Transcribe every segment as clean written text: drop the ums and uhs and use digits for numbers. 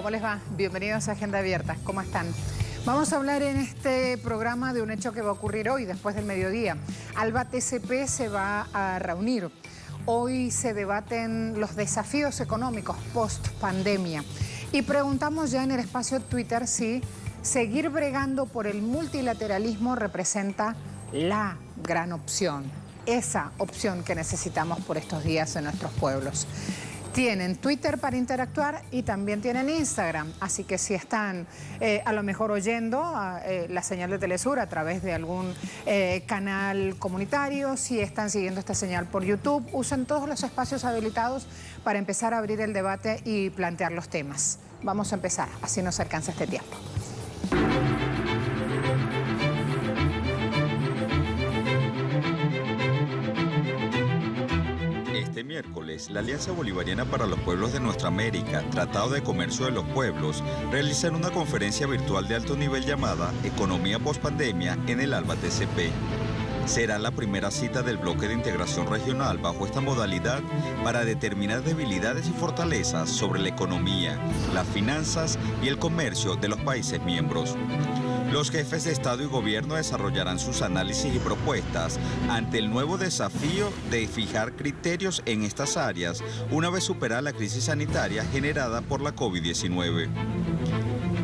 ¿Cómo les va? Bienvenidos a Agenda Abierta. ¿Cómo están? Vamos a hablar en este programa de un hecho que va a ocurrir hoy, después del mediodía. Alba TCP se va a reunir. Hoy se debaten los desafíos económicos post-pandemia. Y preguntamos ya en el espacio Twitter si seguir bregando por el multilateralismo representa la gran opción. Esa opción que necesitamos por estos días en nuestros pueblos. Tienen Twitter para interactuar y también tienen Instagram, así que si están a lo mejor oyendo la señal de Telesur a través de algún canal comunitario, si están siguiendo esta señal por YouTube, usen todos los espacios habilitados para empezar a abrir el debate y plantear los temas. Vamos a empezar, así nos alcanza este tiempo. Este miércoles, la Alianza Bolivariana para los Pueblos de Nuestra América, Tratado de Comercio de los Pueblos, realizan una conferencia virtual de alto nivel llamada Economía Postpandemia en el ALBA TCP. Será la primera cita del bloque de integración regional bajo esta modalidad para determinar debilidades y fortalezas sobre la economía, las finanzas y el comercio de los países miembros. Los jefes de Estado y Gobierno desarrollarán sus análisis y propuestas ante el nuevo desafío de fijar criterios en estas áreas una vez superada la crisis sanitaria generada por la COVID-19.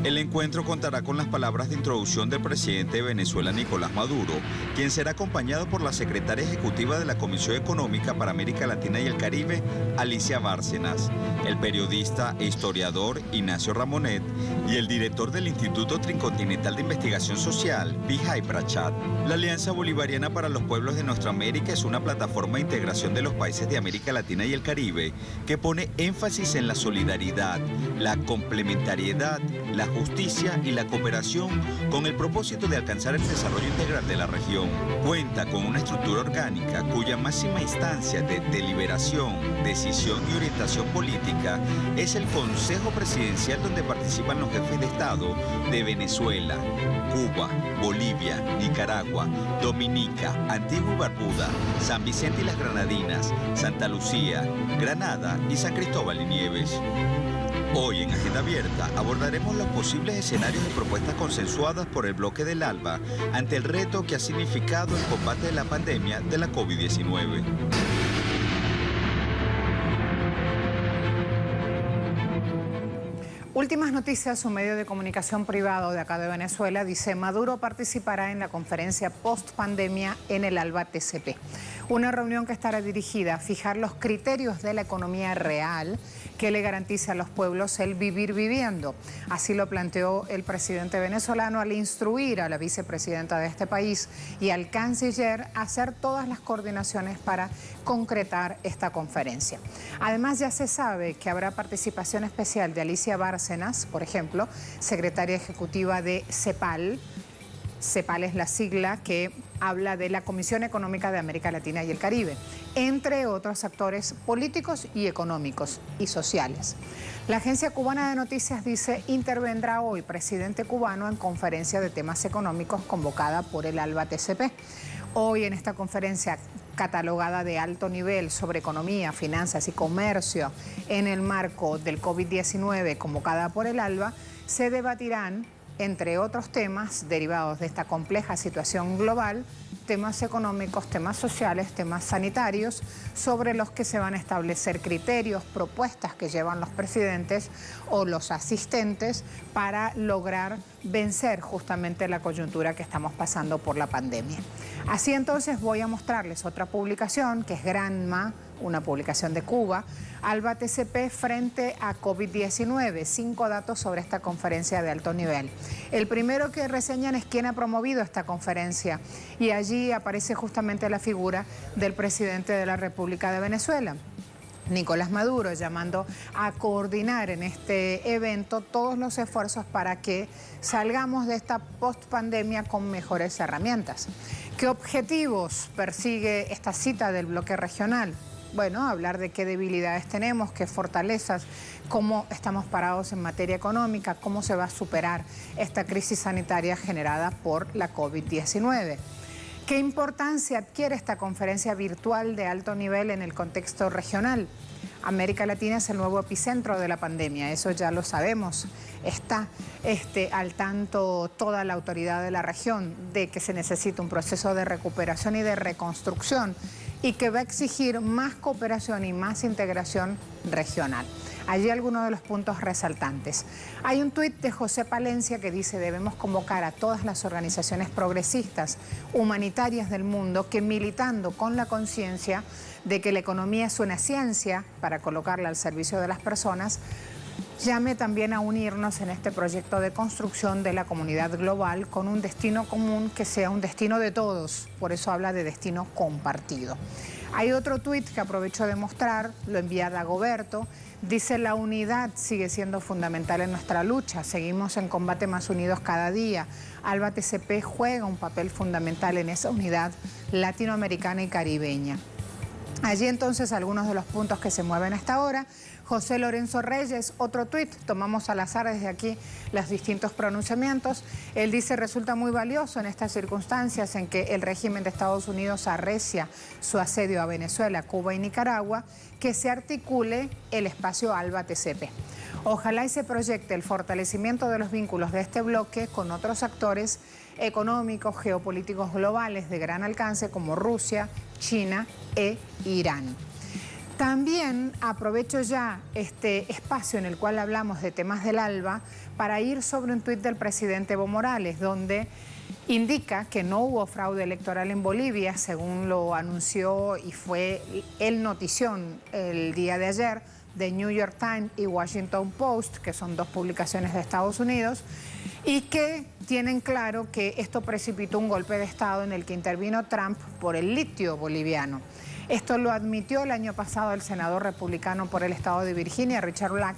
El encuentro contará con las palabras de introducción del presidente de Venezuela, Nicolás Maduro, quien será acompañado por la secretaria ejecutiva de la Comisión Económica para América Latina y el Caribe, Alicia Bárcenas, el periodista e historiador Ignacio Ramonet y el director del Instituto Tricontinental de Investigación Social, Vijay Prachad. La Alianza Bolivariana para los Pueblos de Nuestra América es una plataforma de integración de los países de América Latina y el Caribe que pone énfasis en la solidaridad, la complementariedad, la justicia y la cooperación con el propósito de alcanzar el desarrollo integral de la región. Cuenta con una estructura orgánica cuya máxima instancia de deliberación, decisión y orientación política es el Consejo Presidencial, donde participan los jefes de Estado de Venezuela, Cuba, Bolivia, Nicaragua, Dominica, Antigua y Barbuda, San Vicente y las Granadinas, Santa Lucía, Granada y San Cristóbal y Nieves. Hoy en Agenda Abierta abordaremos los posibles escenarios y propuestas consensuadas por el bloque del ALBA ante el reto que ha significado el combate de la pandemia de la COVID-19. Últimas noticias, un medio de comunicación privado de acá de Venezuela dice: Maduro participará en la conferencia post-pandemia en el ALBA TCP. Una reunión que estará dirigida a fijar los criterios de la economía real que le garantice a los pueblos el vivir viviendo. Así lo planteó el presidente venezolano al instruir a la vicepresidenta de este país y al canciller a hacer todas las coordinaciones para concretar esta conferencia. Además, ya se sabe que habrá participación especial de Alicia Bárcenas, por ejemplo, secretaria ejecutiva de CEPAL. CEPAL es la sigla que habla de la Comisión Económica de América Latina y el Caribe, entre otros actores políticos y económicos y sociales. La agencia cubana de noticias dice: intervendrá hoy presidente cubano en conferencia de temas económicos convocada por el ALBA TCP. Hoy en esta conferencia catalogada de alto nivel sobre economía, finanzas y comercio en el marco del COVID-19 convocada por el ALBA, se debatirán, entre otros temas derivados de esta compleja situación global, temas económicos, temas sociales, temas sanitarios, sobre los que se van a establecer criterios, propuestas que llevan los presidentes o los asistentes para lograr vencer justamente la coyuntura que estamos pasando por la pandemia. Así entonces voy a mostrarles otra publicación que es Granma, una publicación de Cuba, ALBA TCP frente a COVID-19, 5 datos sobre esta conferencia de alto nivel. El primero que reseñan es quién ha promovido esta conferencia y allí aparece justamente la figura del presidente de la República de Venezuela, Nicolás Maduro, llamando a coordinar en este evento todos los esfuerzos para que salgamos de esta post-pandemia con mejores herramientas. ¿Qué objetivos persigue esta cita del bloque regional? Bueno, hablar de qué debilidades tenemos, qué fortalezas, cómo estamos parados en materia económica, cómo se va a superar esta crisis sanitaria generada por la COVID-19. ¿Qué importancia adquiere esta conferencia virtual de alto nivel en el contexto regional? América Latina es el nuevo epicentro de la pandemia, eso ya lo sabemos. Está al tanto toda la autoridad de la región de que se necesita un proceso de recuperación y de reconstrucción y que va a exigir más cooperación y más integración regional. Allí algunos de los puntos resaltantes. Hay un tuit de José Palencia que dice: debemos convocar a todas las organizaciones progresistas, humanitarias del mundo, que militando con la conciencia de que la economía es una ciencia para colocarla al servicio de las personas, llame también a unirnos en este proyecto de construcción de la comunidad global con un destino común que sea un destino de todos. Por eso habla de destino compartido. Hay otro tuit que aprovecho de mostrar, lo envía Dagoberto. Dice: la unidad sigue siendo fundamental en nuestra lucha. Seguimos en combate más unidos cada día. ALBA TCP juega un papel fundamental en esa unidad latinoamericana y caribeña. Allí entonces algunos de los puntos que se mueven hasta ahora. José Lorenzo Reyes, otro tuit, tomamos al azar desde aquí los distintos pronunciamientos. Él dice: resulta muy valioso en estas circunstancias en que el régimen de Estados Unidos arrecia su asedio a Venezuela, Cuba y Nicaragua, que se articule el espacio ALBA TCP. Ojalá y se proyecte el fortalecimiento de los vínculos de este bloque con otros actores económicos, geopolíticos globales de gran alcance como Rusia, China e Irán. También aprovecho ya este espacio en el cual hablamos de temas del ALBA para ir sobre un tuit del presidente Evo Morales, donde indica que no hubo fraude electoral en Bolivia, según lo anunció y fue el notición el día de ayer de New York Times y Washington Post, que son dos publicaciones de Estados Unidos, y que tienen claro que esto precipitó un golpe de Estado en el que intervino Trump por el litio boliviano. Esto lo admitió el año pasado el senador republicano por el estado de Virginia, Richard Black,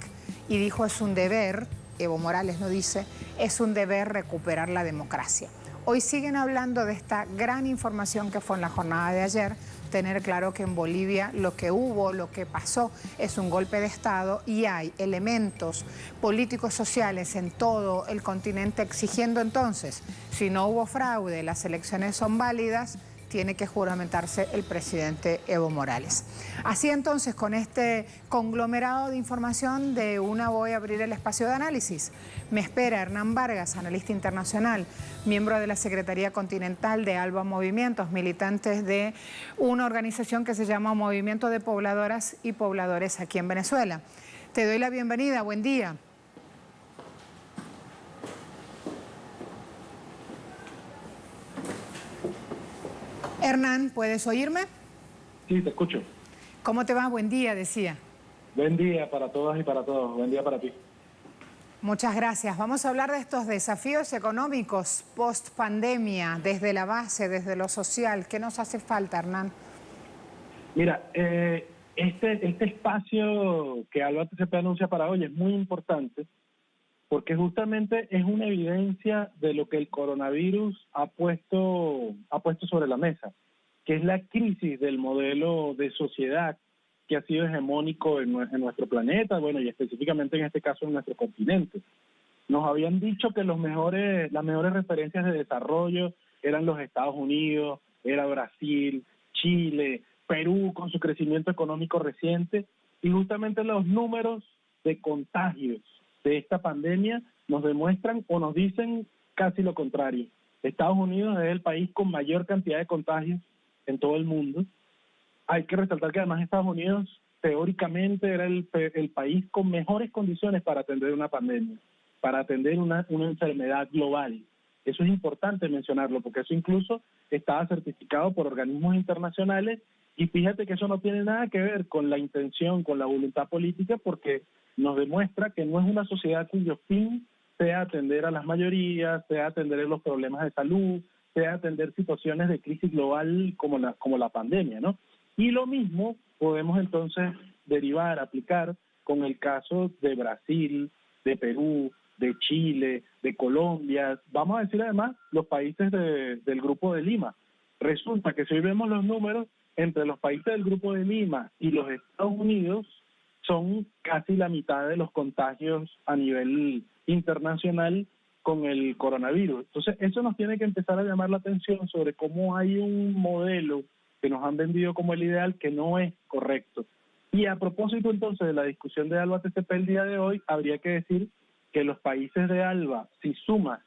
y dijo: es un deber, Evo Morales lo dice, es un deber recuperar la democracia. Hoy siguen hablando de esta gran información que fue en la jornada de ayer, tener claro que en Bolivia lo que hubo, lo que pasó es un golpe de Estado y hay elementos políticos sociales en todo el continente exigiendo entonces, si no hubo fraude, las elecciones son válidas, tiene que juramentarse el presidente Evo Morales. Así entonces, con este conglomerado de información, de una voy a abrir el espacio de análisis. Me espera Hernán Vargas, analista internacional, miembro de la Secretaría Continental de ALBA Movimientos, militantes de una organización que se llama Movimiento de Pobladoras y Pobladores aquí en Venezuela. Te doy la bienvenida, buen día. Hernán, ¿puedes oírme? Sí, te escucho. ¿Cómo te va? Buen día, decía. Buen día para todas y para todos. Buen día para ti. Muchas gracias. Vamos a hablar de estos desafíos económicos post-pandemia, desde la base, desde lo social. ¿Qué nos hace falta, Hernán? Mira, este espacio que ALBA TCP anuncia para hoy es muy importante porque justamente es una evidencia de lo que el coronavirus ha puesto sobre la mesa, que es la crisis del modelo de sociedad que ha sido hegemónico en nuestro planeta, bueno, y específicamente en este caso en nuestro continente. Nos habían dicho que las mejores referencias de desarrollo eran los Estados Unidos, era Brasil, Chile, Perú con su crecimiento económico reciente, y justamente los números de contagios de esta pandemia nos demuestran o nos dicen casi lo contrario. Estados Unidos es el país con mayor cantidad de contagios en todo el mundo. Hay que resaltar que además Estados Unidos teóricamente era el país con mejores condiciones para atender una pandemia, para atender una enfermedad global. Eso es importante mencionarlo, porque eso incluso estaba certificado por organismos internacionales, y fíjate que eso no tiene nada que ver con la intención, con la voluntad política, porque nos demuestra que no es una sociedad cuyo fin sea atender a las mayorías, sea atender los problemas de salud, sea atender situaciones de crisis global como la pandemia, ¿no? Y lo mismo podemos entonces aplicar con el caso de Brasil, de Perú, de Chile, de Colombia, vamos a decir además los países del Grupo de Lima. Resulta que si hoy vemos los números, entre los países del Grupo de Lima y los Estados Unidos son casi la mitad de los contagios a nivel internacional con el coronavirus. Entonces, eso nos tiene que empezar a llamar la atención sobre cómo hay un modelo que nos han vendido como el ideal que no es correcto. Y a propósito entonces de la discusión de ALBA-TCP el día de hoy, habría que decir que los países de ALBA, si sumas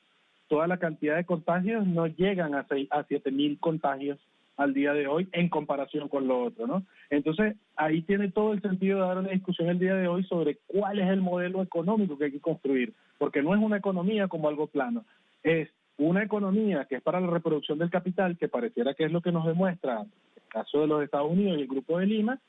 toda la cantidad de contagios, no llegan a 7.000 contagios al día de hoy en comparación con lo otro, ¿no? Entonces, ahí tiene todo el sentido de dar una discusión el día de hoy sobre cuál es el modelo económico que hay que construir, porque no es una economía como algo plano, es una economía que es para la reproducción del capital, que pareciera que es lo que nos demuestra el caso de los Estados Unidos y el Grupo de Lima,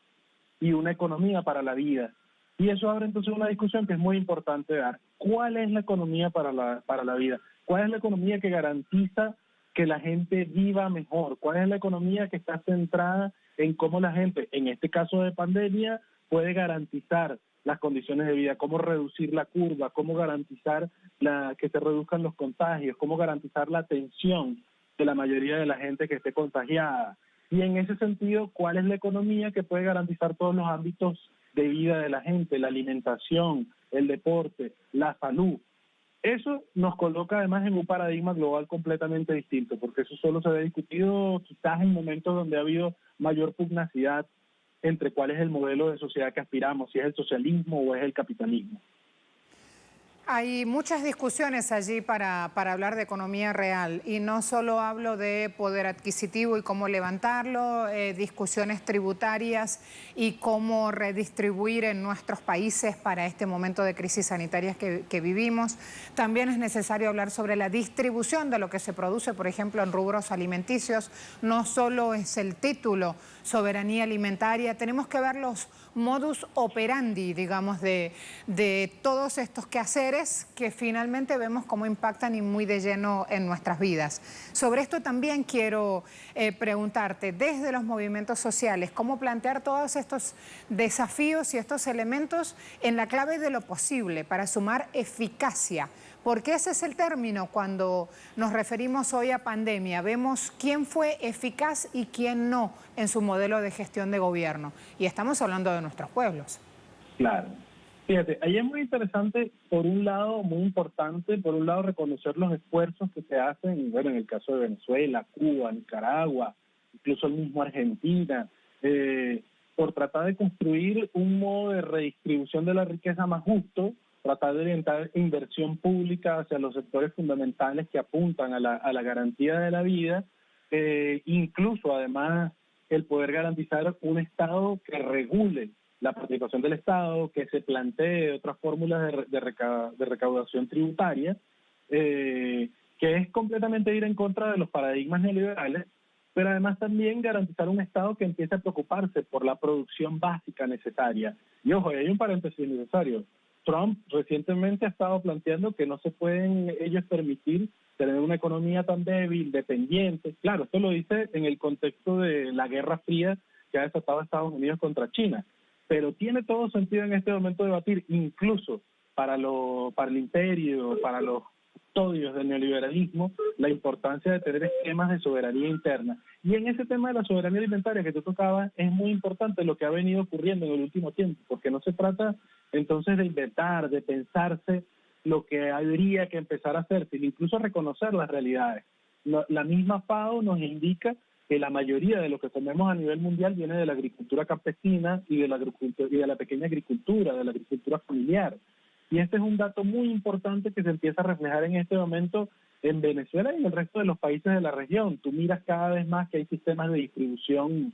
y una economía para la vida. Y eso abre entonces una discusión que es muy importante dar. ¿Cuál es la economía para la vida? ¿Cuál es la economía que garantiza que la gente viva mejor? ¿Cuál es la economía que está centrada en cómo la gente, en este caso de pandemia, puede garantizar las condiciones de vida, cómo reducir la curva, cómo garantizar que se reduzcan los contagios, cómo garantizar la atención de la mayoría de la gente que esté contagiada? Y en ese sentido, ¿cuál es la economía que puede garantizar todos los ámbitos de vida de la gente, la alimentación, el deporte, la salud? Eso nos coloca además en un paradigma global completamente distinto, porque eso solo se ha discutido quizás en momentos donde ha habido mayor pugnacidad entre cuál es el modelo de sociedad que aspiramos, si es el socialismo o es el capitalismo. Hay muchas discusiones allí para hablar de economía real, y no solo hablo de poder adquisitivo y cómo levantarlo, discusiones tributarias y cómo redistribuir en nuestros países para este momento de crisis sanitarias que vivimos. También es necesario hablar sobre la distribución de lo que se produce, por ejemplo, en rubros alimenticios. No solo es el título soberanía alimentaria, tenemos que ver los modus operandi, digamos, de todos estos quehaceres que finalmente vemos cómo impactan y muy de lleno en nuestras vidas. Sobre esto también quiero preguntarte, desde los movimientos sociales, cómo plantear todos estos desafíos y estos elementos en la clave de lo posible para sumar eficacia, porque ese es el término cuando nos referimos hoy a pandemia. Vemos quién fue eficaz y quién no en su modelo de gestión de gobierno, y estamos hablando de nuestros pueblos. Claro. Fíjate, ahí es muy interesante, por un lado, muy importante, por un lado reconocer los esfuerzos que se hacen, bueno, en el caso de Venezuela, Cuba, Nicaragua, incluso el mismo Argentina, por tratar de construir un modo de redistribución de la riqueza más justo, tratar de orientar inversión pública hacia los sectores fundamentales que apuntan a la garantía de la vida, incluso además el poder garantizar un Estado que regule la participación del Estado, que se plantee otras fórmulas de recaudación tributaria, que es completamente ir en contra de los paradigmas neoliberales, pero además también garantizar un Estado que empiece a preocuparse por la producción básica necesaria. Y ojo, hay un paréntesis necesario. Trump recientemente ha estado planteando que no se pueden ellos permitir tener una economía tan débil, dependiente. Claro, esto lo dice en el contexto de la Guerra Fría que ha desatado Estados Unidos contra China. Pero tiene todo sentido en este momento debatir, incluso para el imperio, para los custodios del neoliberalismo, la importancia de tener esquemas de soberanía interna. Y en ese tema de la soberanía alimentaria que tú tocabas, es muy importante lo que ha venido ocurriendo en el último tiempo, porque no se trata entonces de inventar, de pensarse lo que habría que empezar a hacer, sino incluso reconocer las realidades. La misma FAO nos indica que la mayoría de lo que comemos a nivel mundial viene de la agricultura campesina y de la pequeña agricultura, de la agricultura familiar. Y este es un dato muy importante que se empieza a reflejar en este momento en Venezuela y en el resto de los países de la región. Tú miras cada vez más que hay sistemas de distribución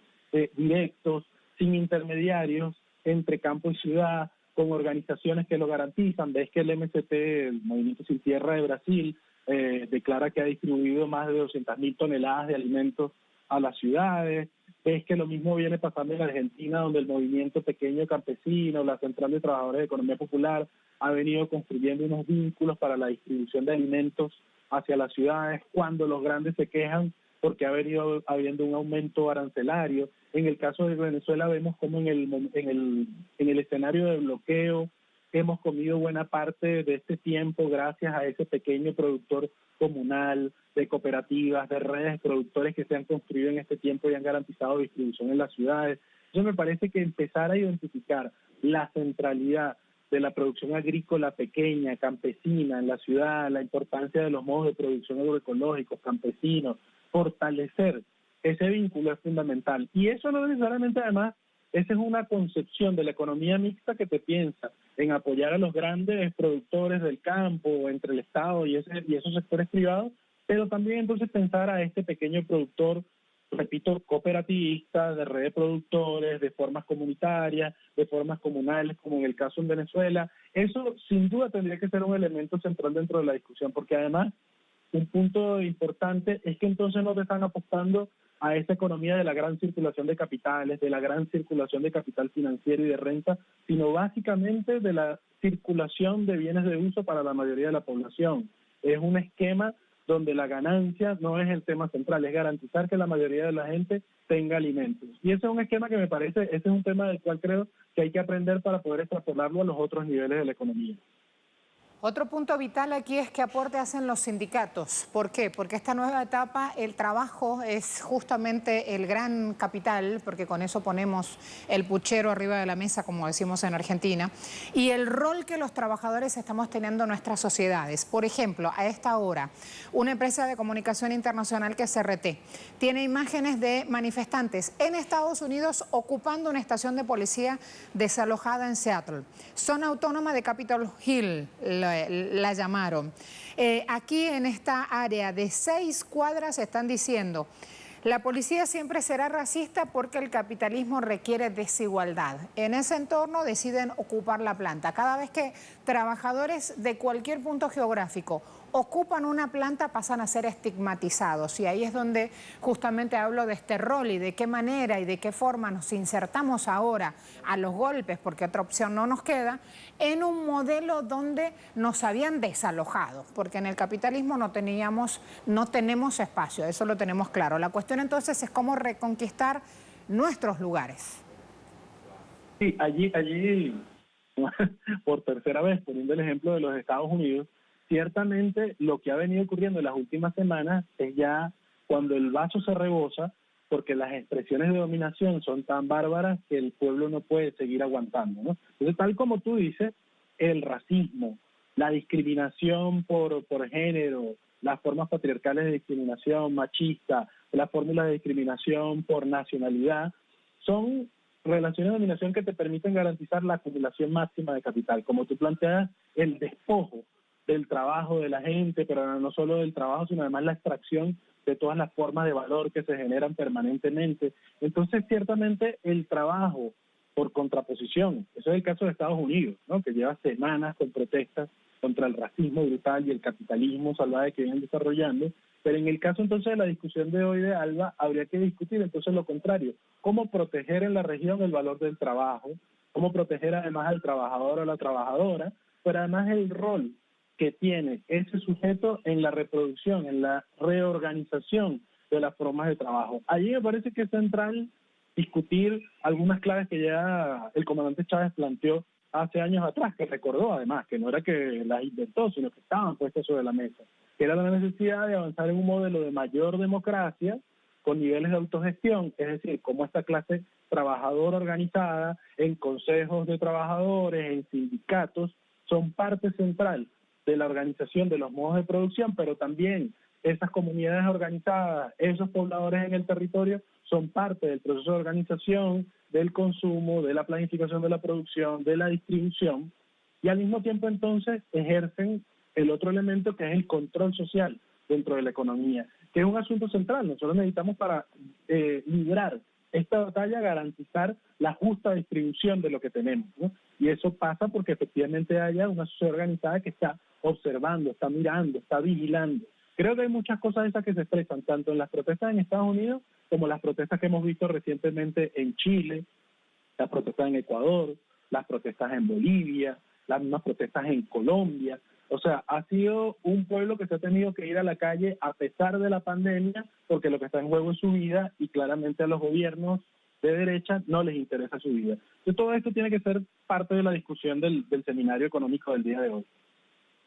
directos, sin intermediarios, entre campo y ciudad, con organizaciones que lo garantizan. Ves que el MST, el Movimiento Sin Tierra de Brasil, declara que ha distribuido más de 200.000 toneladas de alimentos a las ciudades. Ves que lo mismo viene pasando en Argentina, donde el movimiento pequeño campesino, la Central de Trabajadores de Economía Popular, ha venido construyendo unos vínculos para la distribución de alimentos hacia las ciudades, cuando los grandes se quejan porque ha venido habiendo un aumento arancelario. En el caso de Venezuela vemos como en el escenario de bloqueo hemos comido buena parte de este tiempo gracias a ese pequeño productor comunal, de cooperativas, de redes de productores que se han construido en este tiempo y han garantizado distribución en las ciudades. Eso me parece que empezar a identificar la centralidad de la producción agrícola pequeña, campesina en la ciudad, la importancia de los modos de producción agroecológicos, campesinos, fortalecer ese vínculo es fundamental. Y eso no necesariamente además esa es una concepción de la economía mixta que te piensa en apoyar a los grandes productores del campo, entre el Estado y esos sectores privados, pero también entonces pensar a este pequeño productor, repito, cooperativista, de red de productores, de formas comunitarias, de formas comunales, como en el caso en Venezuela. Eso sin duda tendría que ser un elemento central dentro de la discusión, porque además un punto importante es que entonces no te están apostando a esa economía de la gran circulación de capitales, de la gran circulación de capital financiero y de renta, sino básicamente de la circulación de bienes de uso para la mayoría de la población. Es un esquema donde la ganancia no es el tema central, es garantizar que la mayoría de la gente tenga alimentos. Y ese es un esquema que me parece, ese es un tema del cual creo que hay que aprender para poder extrapolarlo a los otros niveles de la economía. Otro punto vital aquí es qué aporte hacen los sindicatos. ¿Por qué? Porque esta nueva etapa, el trabajo es justamente el gran capital, porque con eso ponemos el puchero arriba de la mesa, como decimos en Argentina, y el rol que los trabajadores estamos teniendo en nuestras sociedades. Por ejemplo, a esta hora, una empresa de comunicación internacional que es CRT tiene imágenes de manifestantes en Estados Unidos ocupando una estación de policía desalojada en Seattle. Zona autónoma de Capitol Hill, la llamaron. Aquí en esta área de 6 cuadras están diciendo: la policía siempre será racista porque el capitalismo requiere desigualdad. En ese entorno deciden ocupar la planta. Cada vez que trabajadores de cualquier punto geográfico ocupan una planta pasan a ser estigmatizados, y ahí es donde justamente hablo de este rol y de qué manera y de qué forma nos insertamos ahora a los golpes, porque otra opción no nos queda, en un modelo donde nos habían desalojado, porque en el capitalismo no tenemos espacio, eso lo tenemos claro. La cuestión entonces es cómo reconquistar nuestros lugares. Sí, allí por tercera vez, poniendo el ejemplo de los Estados Unidos, ciertamente lo que ha venido ocurriendo en las últimas semanas es ya cuando el vaso se rebosa, porque las expresiones de dominación son tan bárbaras que el pueblo no puede seguir aguantando, ¿no? Entonces, tal como tú dices, el racismo, la discriminación por género, las formas patriarcales de discriminación machista, las fórmulas de discriminación por nacionalidad, son relaciones de dominación que te permiten garantizar la acumulación máxima de capital. Como tú planteas, el despojo del trabajo de la gente, pero no solo del trabajo, sino además la extracción de todas las formas de valor que se generan permanentemente. Entonces, ciertamente, el trabajo, por contraposición, eso es el caso de Estados Unidos, ¿no?, que lleva semanas con protestas contra el racismo brutal y el capitalismo salvaje que vienen desarrollando, pero en el caso entonces de la discusión de hoy de ALBA, habría que discutir entonces lo contrario: cómo proteger en la región el valor del trabajo, cómo proteger además al trabajador o a la trabajadora, pero además el rol que tiene ese sujeto en la reproducción, en la reorganización de las formas de trabajo. Allí me parece que es central discutir algunas claves que ya el comandante Chávez planteó hace años atrás, que recordó además, que no era que las inventó, sino que estaban puestas sobre la mesa, que era la necesidad de avanzar en un modelo de mayor democracia con niveles de autogestión, es decir, cómo esta clase trabajadora organizada en consejos de trabajadores, en sindicatos, son parte central de la organización de los modos de producción, pero también esas comunidades organizadas, esos pobladores en el territorio, son parte del proceso de organización, del consumo, de la planificación de la producción, de la distribución, y al mismo tiempo entonces ejercen el otro elemento que es el control social dentro de la economía, que es un asunto central. Nosotros necesitamos para librar esta batalla garantizar la justa distribución de lo que tenemos, ¿no? Y eso pasa porque efectivamente haya una sociedad organizada que está observando, está mirando, está vigilando. Creo que hay muchas cosas esas que se expresan tanto en las protestas en Estados Unidos como las protestas que hemos visto recientemente en Chile, las protestas en Ecuador, las protestas en Bolivia, las mismas protestas en Colombia. O sea, ha sido un pueblo que se ha tenido que ir a la calle a pesar de la pandemia, porque lo que está en juego es su vida, y claramente a los gobiernos de derecha no les interesa su vida. Entonces, todo esto tiene que ser parte de la discusión del seminario económico del día de hoy.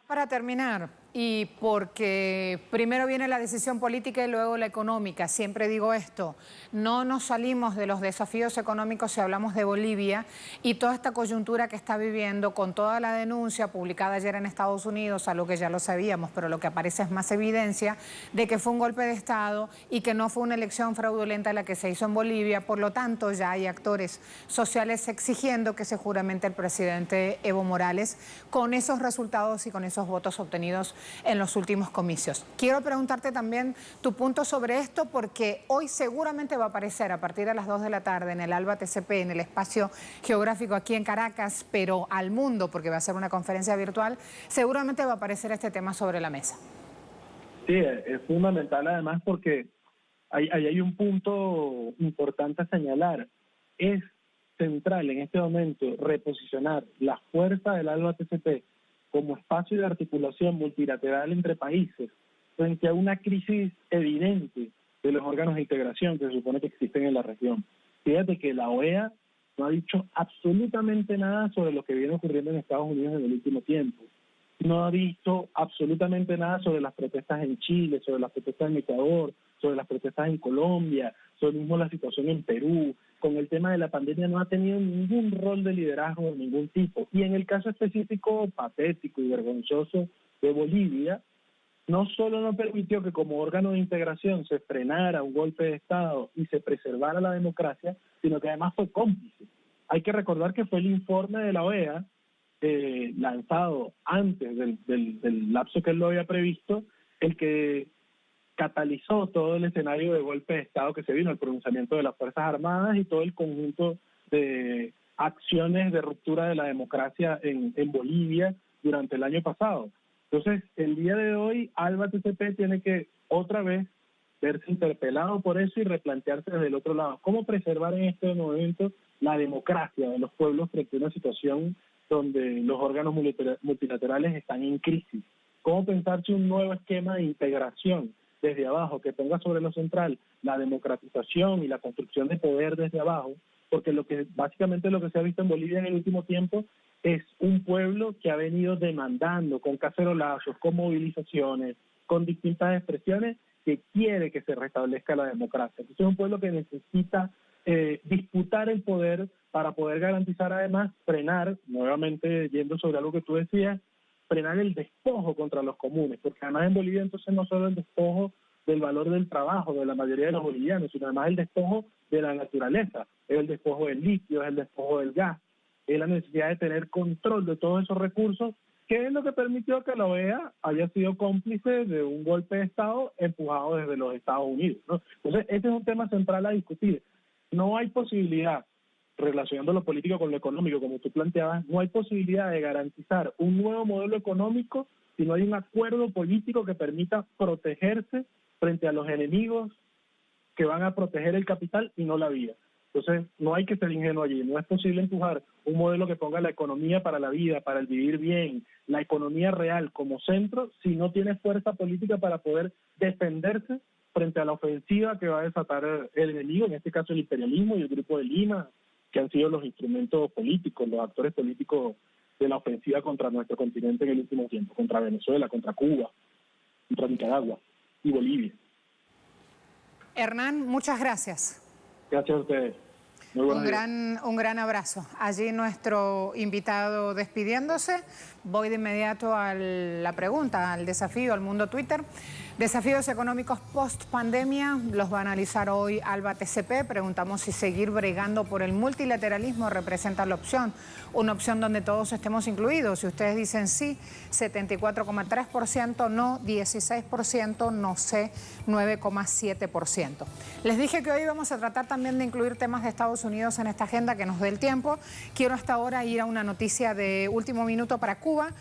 Para terminar, y porque primero viene la decisión política y luego la económica. Siempre digo esto, no nos salimos de los desafíos económicos si hablamos de Bolivia y toda esta coyuntura que está viviendo con toda la denuncia publicada ayer en Estados Unidos, algo que ya lo sabíamos, pero lo que aparece es más evidencia de que fue un golpe de Estado y que no fue una elección fraudulenta la que se hizo en Bolivia. Por lo tanto, ya hay actores sociales exigiendo que se juramente el presidente Evo Morales con esos resultados y con esos votos obtenidos en los últimos comicios. Quiero preguntarte también tu punto sobre esto, porque hoy seguramente va a aparecer a partir de las 2 de la tarde en el ALBA TCP, en el espacio geográfico aquí en Caracas, pero al mundo, porque va a ser una conferencia virtual, seguramente va a aparecer este tema sobre la mesa. Sí, es fundamental además porque ahí hay un punto importante a señalar. Es central en este momento reposicionar la fuerza del ALBA TCP como espacio de articulación multilateral entre países frente a una crisis evidente de los órganos de integración que se supone que existen en la región. Fíjate que la OEA no ha dicho absolutamente nada sobre lo que viene ocurriendo en Estados Unidos en el último tiempo. No ha visto absolutamente nada sobre las protestas en Chile, sobre las protestas en Ecuador, sobre las protestas en Colombia, sobre mismo la situación en Perú. Con el tema de la pandemia no ha tenido ningún rol de liderazgo de ningún tipo. Y en el caso específico patético y vergonzoso de Bolivia, no solo no permitió que como órgano de integración se frenara un golpe de Estado y se preservara la democracia, sino que además fue cómplice. Hay que recordar que fue el informe de la OEA lanzado antes del lapso que él lo había previsto, el que catalizó todo el escenario de golpe de Estado que se vino, el pronunciamiento de las Fuerzas Armadas y todo el conjunto de acciones de ruptura de la democracia en Bolivia durante el año pasado. Entonces, el día de hoy, ALBA TCP tiene que otra vez verse interpelado por eso y replantearse desde el otro lado. ¿Cómo preservar en este momento la democracia de los pueblos frente a una situación donde los órganos multilaterales están en crisis? ¿Cómo pensarse un nuevo esquema de integración desde abajo que ponga sobre lo central la democratización y la construcción de poder desde abajo? Porque básicamente lo que se ha visto en Bolivia en el último tiempo es un pueblo que ha venido demandando con cacerolazos, con movilizaciones, con distintas expresiones, que quiere que se restablezca la democracia. Entonces es un pueblo que necesita disputar el poder para poder garantizar además frenar, nuevamente yendo sobre algo que tú decías, frenar el despojo contra los comunes, porque además en Bolivia entonces no solo el despojo del valor del trabajo de la mayoría de los bolivianos, sino además el despojo de la naturaleza, es el despojo del litio, es el despojo del gas, es la necesidad de tener control de todos esos recursos, que es lo que permitió que la OEA haya sido cómplice de un golpe de Estado empujado desde los Estados Unidos, ¿no? Entonces, ese es un tema central a discutir. No hay posibilidad, relacionando lo político con lo económico, como tú planteabas, no hay posibilidad de garantizar un nuevo modelo económico si no hay un acuerdo político que permita protegerse frente a los enemigos que van a proteger el capital y no la vida. Entonces, no hay que ser ingenuo allí. No es posible empujar un modelo que ponga la economía para la vida, para el vivir bien, la economía real como centro, si no tiene fuerza política para poder defenderse frente a la ofensiva que va a desatar el enemigo, en este caso el imperialismo y el Grupo de Lima, que han sido los instrumentos políticos, los actores políticos de la ofensiva contra nuestro continente en el último tiempo, contra Venezuela, contra Cuba, contra Nicaragua y Bolivia. Hernán, muchas gracias. Gracias a ustedes. Muy buenos días. Un gran abrazo. Allí nuestro invitado despidiéndose. Voy de inmediato a la pregunta, al desafío, al mundo Twitter. Desafíos económicos post-pandemia, los va a analizar hoy ALBA TCP. Preguntamos si seguir bregando por el multilateralismo representa la opción, una opción donde todos estemos incluidos. Si ustedes dicen sí, 74,3%, no 16%, no sé 9,7%. Les dije que hoy vamos a tratar también de incluir temas de Estados Unidos en esta agenda, que nos dé el tiempo. Quiero hasta ahora ir a una noticia de último minuto para Cuba.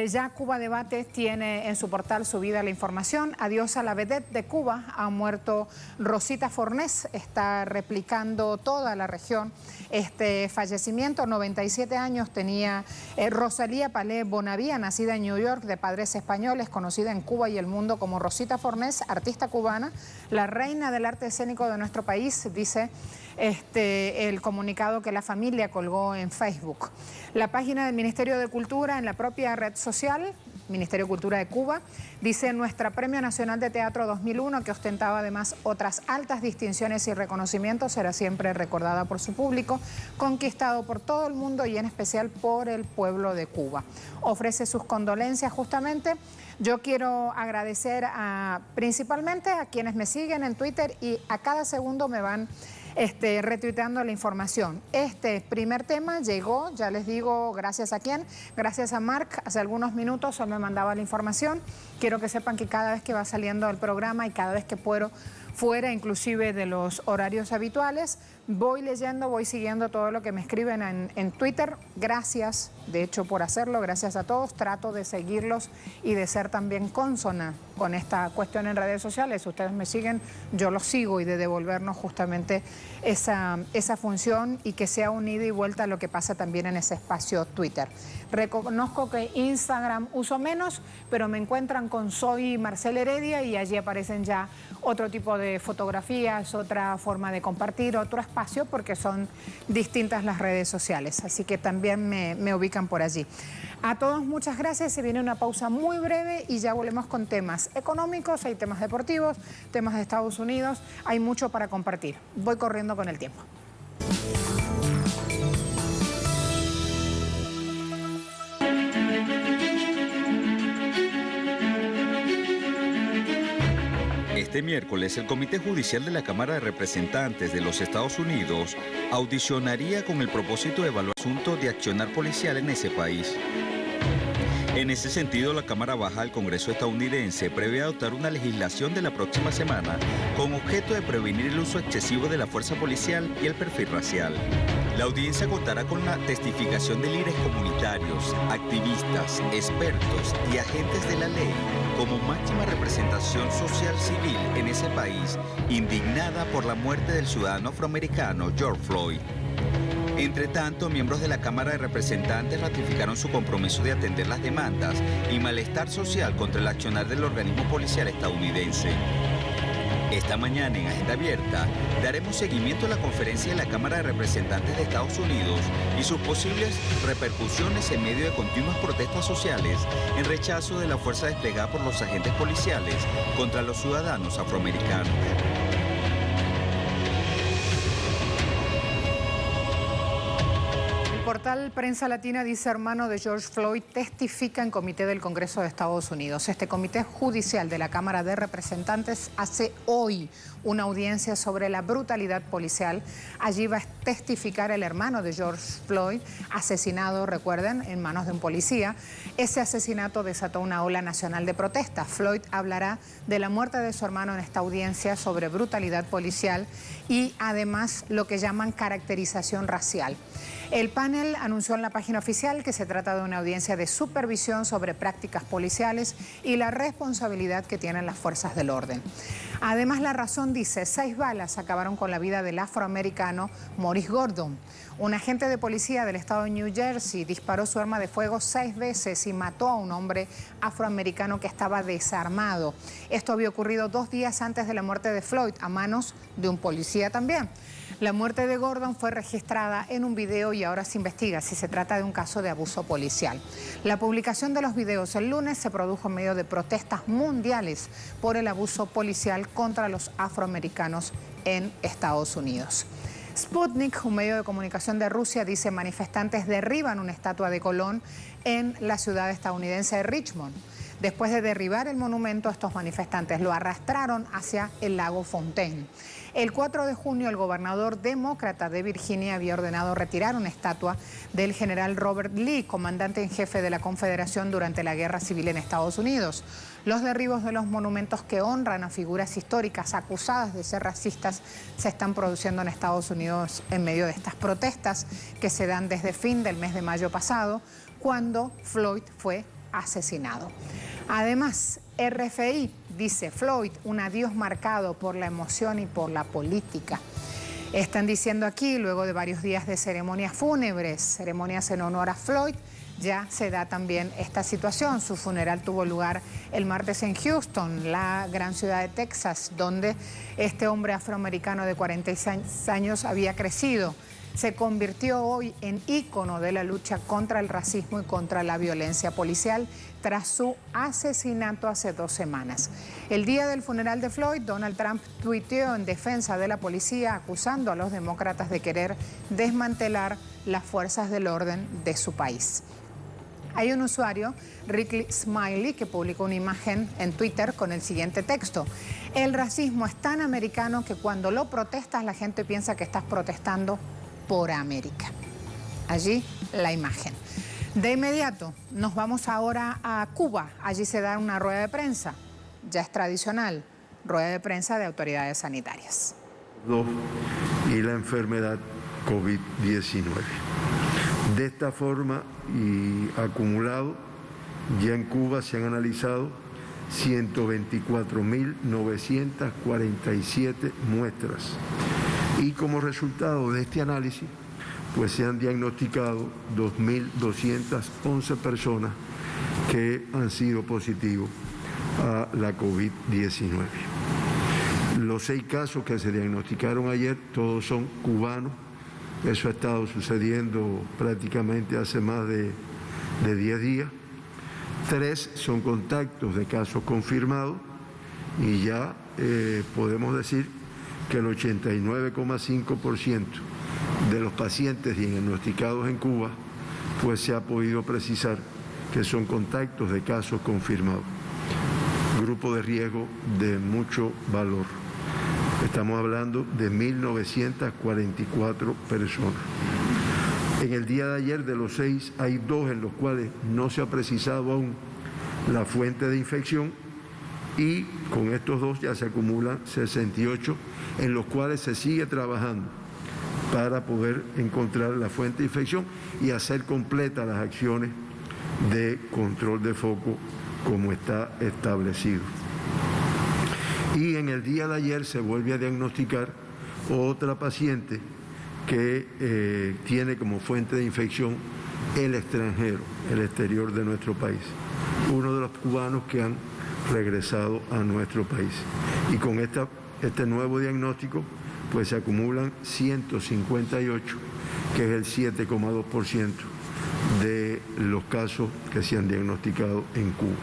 Ya Cuba Debate tiene en su portal subida la información. Adiós a la vedette de Cuba, ha muerto Rosita Fornés, está replicando toda la región este fallecimiento. 97 años tenía Rosalía Palé Bonavía, nacida en New York de padres españoles, conocida en Cuba y el mundo como Rosita Fornés, artista cubana, la reina del arte escénico de nuestro país, dice el comunicado que la familia colgó en Facebook. La página del Ministerio de Cultura en la propia red social Ministerio de Cultura de Cuba. Dice: nuestra Premio Nacional de Teatro 2001, que ostentaba además otras altas distinciones y reconocimientos, será siempre recordada por su público, conquistado por todo el mundo y en especial por el pueblo de Cuba. Ofrece sus condolencias justamente. Yo quiero agradecer principalmente a quienes me siguen en Twitter y a cada segundo me van retuiteando la información. Este primer tema llegó, ya les digo, gracias a quién, gracias a Mark. Hace algunos minutos él me mandaba la información. Quiero que sepan que cada vez que va saliendo el programa y cada vez que puedo, fuera inclusive de los horarios habituales, voy leyendo, voy siguiendo todo lo que me escriben en Twitter. Gracias, de hecho, por hacerlo, gracias a todos. Trato de seguirlos y de ser también consona con esta cuestión en redes sociales. Si ustedes me siguen, yo los sigo, y de devolvernos justamente esa función y que sea un ida y vuelta a lo que pasa también en ese espacio Twitter. Reconozco que Instagram uso menos, pero me encuentran con Soy Marcela Heredia y allí aparecen ya otro tipo de fotografías, otra forma de compartir, otro espacio, porque son distintas las redes sociales. Así que también me ubican por allí. A todos muchas gracias. Se viene una pausa muy breve y ya volvemos con temas económicos, hay temas deportivos, temas de Estados Unidos. Hay mucho para compartir. Voy corriendo con el tiempo. Este miércoles, el Comité Judicial de la Cámara de Representantes de los Estados Unidos audicionaría con el propósito de evaluar asuntos de accionar policial en ese país. En ese sentido, la Cámara Baja del Congreso estadounidense prevé adoptar una legislación de la próxima semana con objeto de prevenir el uso excesivo de la fuerza policial y el perfil racial. La audiencia contará con la testificación de líderes comunitarios, activistas, expertos y agentes de la ley como máxima representación social civil en ese país, indignada por la muerte del ciudadano afroamericano George Floyd. Entre tanto, miembros de la Cámara de Representantes ratificaron su compromiso de atender las demandas y malestar social contra el accionar del organismo policial estadounidense. Esta mañana en Agenda Abierta daremos seguimiento a la conferencia de la Cámara de Representantes de Estados Unidos y sus posibles repercusiones en medio de continuas protestas sociales en rechazo de la fuerza desplegada por los agentes policiales contra los ciudadanos afroamericanos. El portal Prensa Latina dice: hermano de George Floyd testifica en comité del Congreso de Estados Unidos. Este comité judicial de la Cámara de Representantes hace hoy una audiencia sobre la brutalidad policial. Allí va a testificar el hermano de George Floyd, asesinado, recuerden, en manos de un policía. Ese asesinato desató una ola nacional de protesta. Floyd hablará de la muerte de su hermano en esta audiencia sobre brutalidad policial y además lo que llaman caracterización racial. El panel anunció en la página oficial que se trata de una audiencia de supervisión sobre prácticas policiales y la responsabilidad que tienen las fuerzas del orden. Además, La Razón dice: 6 balas acabaron con la vida del afroamericano Maurice Gordon. Un agente de policía del estado de New Jersey disparó su arma de fuego 6 veces y mató a un hombre afroamericano que estaba desarmado. Esto había ocurrido 2 días antes de la muerte de Floyd, a manos de un policía también. La muerte de Gordon fue registrada en un video y ahora se investiga si se trata de un caso de abuso policial. La publicación de los videos el lunes se produjo en medio de protestas mundiales por el abuso policial contra los afroamericanos en Estados Unidos. Sputnik, un medio de comunicación de Rusia, dice: manifestantes derriban una estatua de Colón en la ciudad estadounidense de Richmond. Después de derribar el monumento, estos manifestantes lo arrastraron hacia el lago Fontaine. El 4 de junio, el gobernador demócrata de Virginia había ordenado retirar una estatua del general Robert Lee, comandante en jefe de la Confederación durante la Guerra Civil en Estados Unidos. Los derribos de los monumentos que honran a figuras históricas acusadas de ser racistas se están produciendo en Estados Unidos en medio de estas protestas que se dan desde fin del mes de mayo pasado, cuando Floyd fue asesinado. Además, RFI dice: Floyd, un adiós marcado por la emoción y por la política. Están diciendo aquí, luego de varios días de ceremonias fúnebres, ceremonias en honor a Floyd, ya se da también esta situación. Su funeral tuvo lugar el martes en Houston, la gran ciudad de Texas, donde este hombre afroamericano de 46 años había crecido. se convirtió hoy en ícono de la lucha contra el racismo y contra la violencia policial tras su asesinato hace 2 semanas. El día del funeral de Floyd, Donald Trump tuiteó en defensa de la policía, acusando a los demócratas de querer desmantelar las fuerzas del orden de su país. Hay un usuario, Ricky Smiley, que publicó una imagen en Twitter con el siguiente texto: el racismo es tan americano que cuando lo protestas la gente piensa que estás protestando por América. Allí la imagen. De inmediato nos vamos ahora a Cuba. Allí se da una rueda de prensa, ya es tradicional, rueda de prensa de autoridades sanitarias. Y la enfermedad COVID-19. De esta forma y acumulado, ya en Cuba se han analizado 124.947 muestras y como resultado de este análisis, pues se han diagnosticado 2.211 personas que han sido positivos a la COVID-19. Los 6 casos que se diagnosticaron ayer, todos son cubanos. Eso ha estado sucediendo prácticamente hace más de 10 días. 3 son contactos de casos confirmados y ya podemos decir que el 89,5% de los pacientes diagnosticados en Cuba, pues se ha podido precisar que son contactos de casos confirmados. Grupo de riesgo de mucho valor. Estamos hablando de 1.944 personas. En el día de ayer, de los 6, hay 2 en los cuales no se ha precisado aún la fuente de infección y con estos 2 ya se acumulan 68 en los cuales se sigue trabajando para poder encontrar la fuente de infección y hacer completas las acciones de control de foco como está establecido. Y en el día de ayer se vuelve a diagnosticar otra paciente que tiene como fuente de infección el extranjero, el exterior de nuestro país. Uno de los cubanos que han regresado a nuestro país. Y con este nuevo diagnóstico, pues se acumulan 158, que es el 7,2% de los casos que se han diagnosticado en Cuba.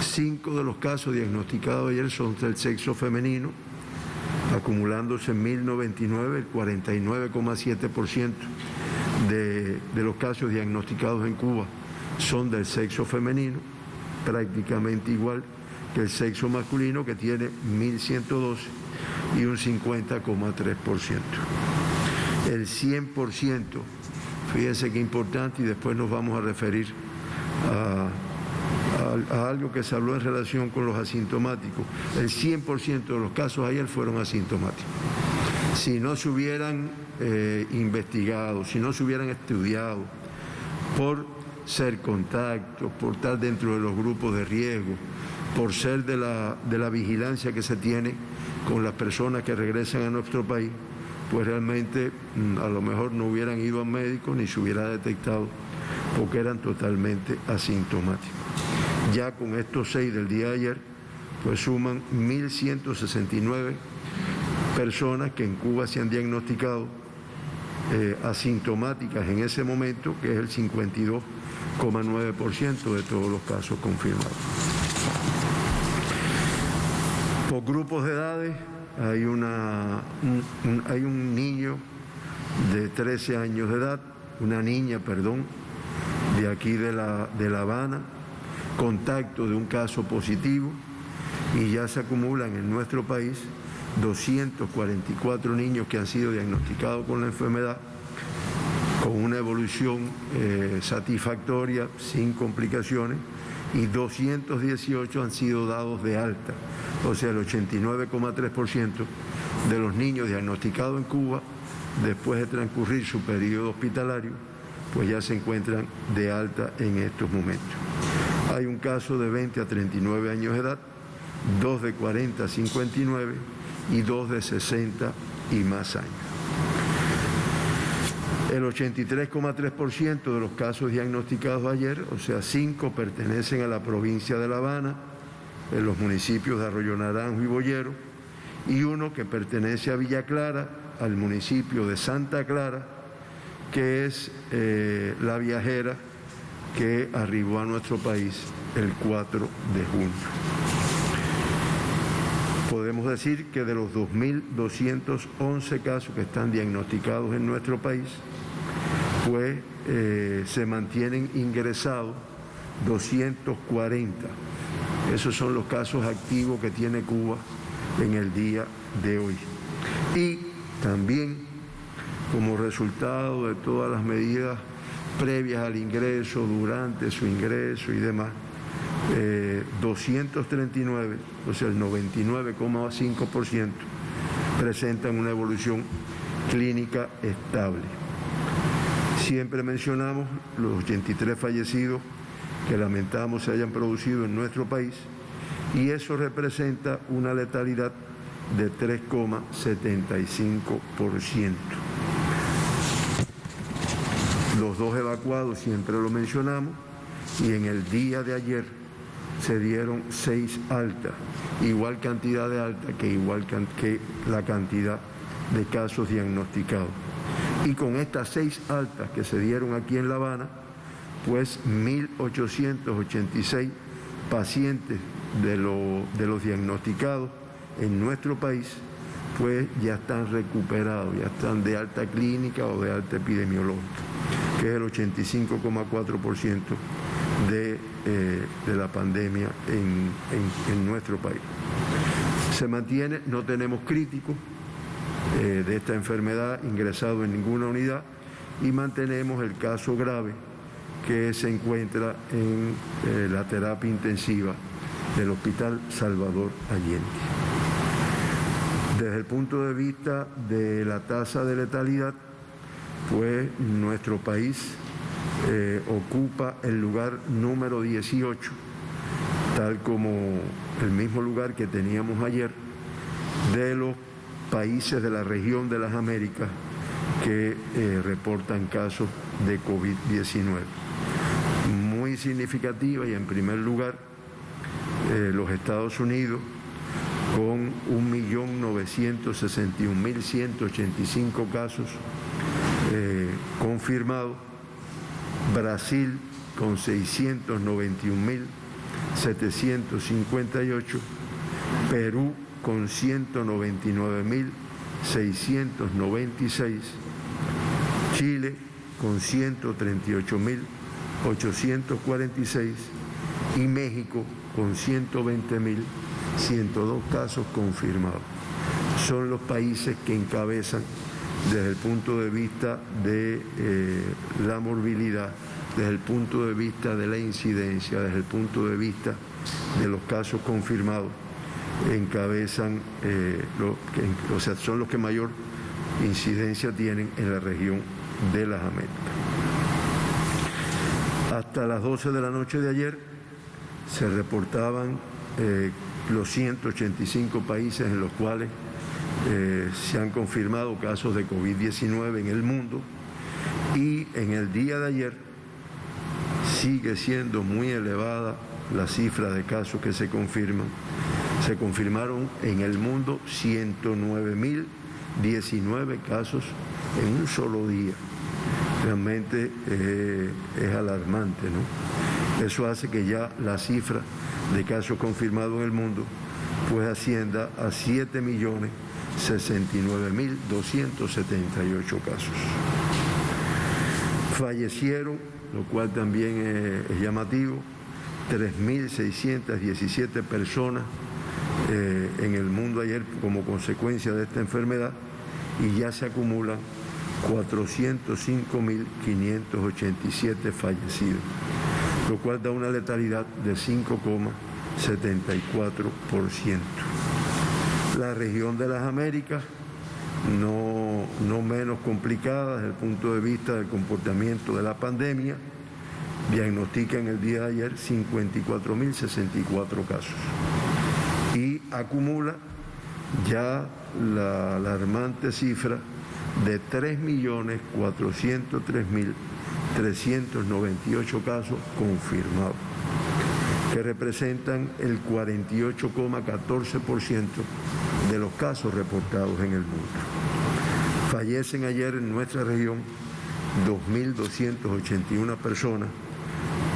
5 de los casos diagnosticados ayer son del sexo femenino, acumulándose en 1.099, el 49,7% de los casos diagnosticados en Cuba son del sexo femenino, prácticamente igual que el sexo masculino, que tiene 1.112 y un 50,3%. El 100%, fíjense qué importante, y después nos vamos a referir a algo que se habló en relación con los asintomáticos. El 100% de los casos ayer fueron asintomáticos. Si no se hubieran investigado, si no se hubieran estudiado por ser contactos, por estar dentro de los grupos de riesgo, por ser de la vigilancia que se tiene con las personas que regresan a nuestro país, pues realmente a lo mejor no hubieran ido al médico ni se hubiera detectado porque eran totalmente asintomáticos. Ya con estos 6 del día de ayer, pues suman 1.169 personas que en Cuba se han diagnosticado asintomáticas en ese momento, que es el 52,9% de todos los casos confirmados. Por grupos de edades, hay un niño de 13 años de edad, una niña, perdón, de aquí de La Habana, contacto de un caso positivo, y ya se acumulan en nuestro país 244 niños que han sido diagnosticados con la enfermedad, con una evolución satisfactoria, sin complicaciones, y 218 han sido dados de alta. O sea, el 89,3% de los niños diagnosticados en Cuba, después de transcurrir su periodo hospitalario, pues ya se encuentran de alta en estos momentos. Hay un caso de 20 a 39 años de edad, 2 de 40 a 59 y 2 de 60 y más años. El 83,3% de los casos diagnosticados ayer, o sea, 5 pertenecen a la provincia de La Habana, en los municipios de Arroyo Naranjo y Boyero, y 1 que pertenece a Villa Clara, al municipio de Santa Clara, que es la viajera que arribó a nuestro país el 4 de junio. Podemos decir que de los 2.211 casos que están diagnosticados en nuestro país, pues se mantienen ingresados 240. Esos son los casos activos que tiene Cuba en el día de hoy. Y también, como resultado de todas las medidas previas al ingreso, durante su ingreso y demás, 239, o sea, el 99,5%, presentan una evolución clínica estable. Siempre mencionamos los 83 fallecidos que lamentamos se hayan producido en nuestro país, y eso representa una letalidad de 3,75%. Los 2 evacuados siempre lo mencionamos, y en el día de ayer se dieron 6 altas, igual cantidad de altas que la cantidad de casos diagnosticados. Y con estas 6 altas que se dieron aquí en La Habana, pues 1.886 pacientes de los diagnosticados en nuestro país, pues ya están recuperados, ya están de alta clínica o de alta epidemiológica, que es el 85,4% de la pandemia en nuestro país. Se mantiene, no tenemos críticos de esta enfermedad ingresados en ninguna unidad, y mantenemos el caso grave que se encuentra en la terapia intensiva del Hospital Salvador Allende. Desde el punto de vista de la tasa de letalidad, pues nuestro país ocupa el lugar número 18, tal como el mismo lugar que teníamos ayer, de los países de la región de las Américas que reportan casos de COVID-19. Muy significativa, y en primer lugar los Estados Unidos, con 1.961.185 casos confirmados, Brasil con 691.758, Perú con 199.696, Chile con 138.846 y México con 120.102 casos confirmados. Son los países que encabezan desde el punto de vista de la morbilidad, desde el punto de vista de la incidencia, desde el punto de vista de los casos confirmados, encabezan, son los que mayor incidencia tienen en la región de las Américas. Hasta las 12 de la noche de ayer se reportaban los 185 países en los cuales se han confirmado casos de COVID-19 en el mundo, y en el día de ayer sigue siendo muy elevada la cifra de casos que se confirman. Se confirmaron en el mundo 109.019 casos en un solo día. Realmente es alarmante, ¿no? Eso hace que ya la cifra de casos confirmados en el mundo pues ascienda a 7.069.278 casos. Fallecieron, lo cual también es llamativo, 3.617 personas en el mundo ayer como consecuencia de esta enfermedad, y ya se acumulan 405.587 fallecidos, lo cual da una letalidad de 5,74%. La región de las Américas, no menos complicada desde el punto de vista del comportamiento de la pandemia, diagnostica en el día de ayer 54.064 casos y acumula ya la alarmante cifra de 3.403.398 casos confirmados, que representan el 48,14% de los casos reportados en el mundo. Fallecen ayer en nuestra región 2.281 personas,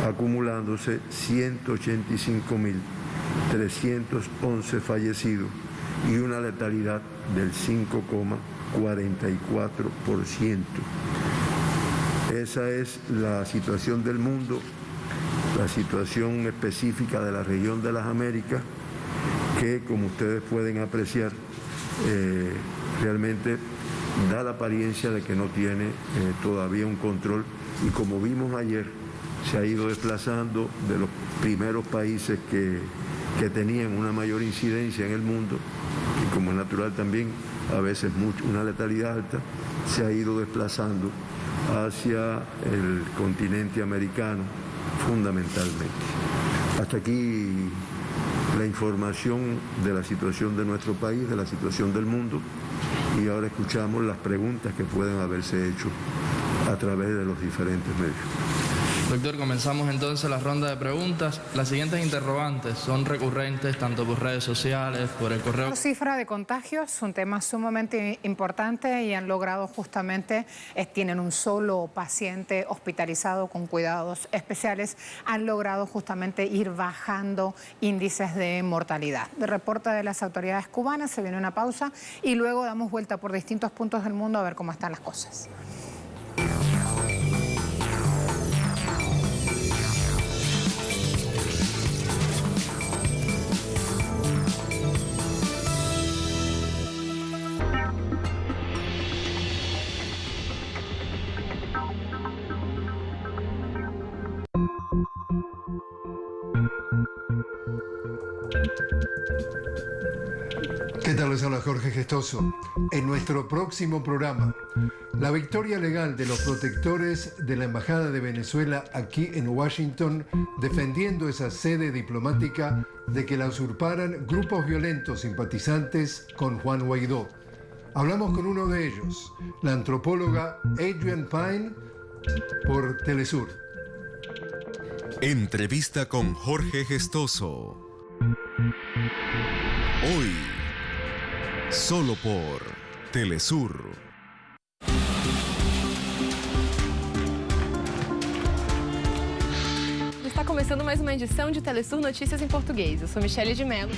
acumulándose 185.311 fallecidos y una letalidad del 5,44%. Esa es la situación del mundo, la situación específica de la región de las Américas, que como ustedes pueden apreciar, realmente da la apariencia de que no tiene todavía un control, y como vimos ayer, se ha ido desplazando de los primeros países que tenían una mayor incidencia en el mundo, y como es natural también, a veces una letalidad alta, se ha ido desplazando hacia el continente americano fundamentalmente. Hasta aquí la información de la situación de nuestro país, de la situación del mundo, y ahora escuchamos las preguntas que pueden haberse hecho a través de los diferentes medios. Doctor, comenzamos entonces la ronda de preguntas. Las siguientes interrogantes son recurrentes tanto por redes sociales, por el correo. La cifra de contagios, un tema sumamente importante, y han logrado justamente, tienen un solo paciente hospitalizado con cuidados especiales, han logrado justamente ir bajando índices de mortalidad. De reporte de las autoridades cubanas, se viene una pausa y luego damos vuelta por distintos puntos del mundo a ver cómo están las cosas. ¿Qué tal? Les habla Jorge Gestoso. En nuestro próximo programa, la victoria legal de los protectores de la Embajada de Venezuela aquí en Washington, defendiendo esa sede diplomática de que la usurparan grupos violentos simpatizantes con Juan Guaidó. Hablamos con uno de ellos, la antropóloga Adrienne Pine, por Telesur. Entrevista con Jorge Gestoso. Hoy, solo por Telesur. Está começando mais uma edição de Telesur Notícias em Português. Eu sou Michele de Mello.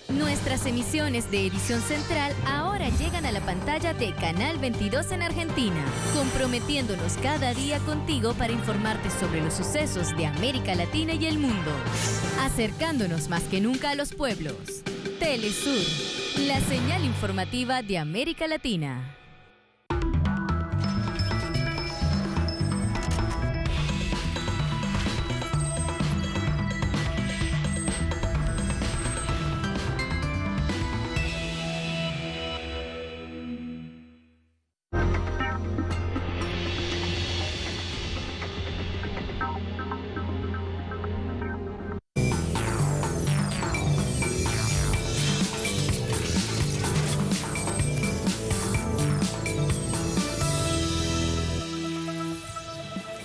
Nuestras emisiones de Edición Central ahora llegan a la pantalla de Canal 22 en Argentina, comprometiéndonos cada día contigo para informarte sobre los sucesos de América Latina y el mundo, acercándonos más que nunca a los pueblos. Telesur, la señal informativa de América Latina.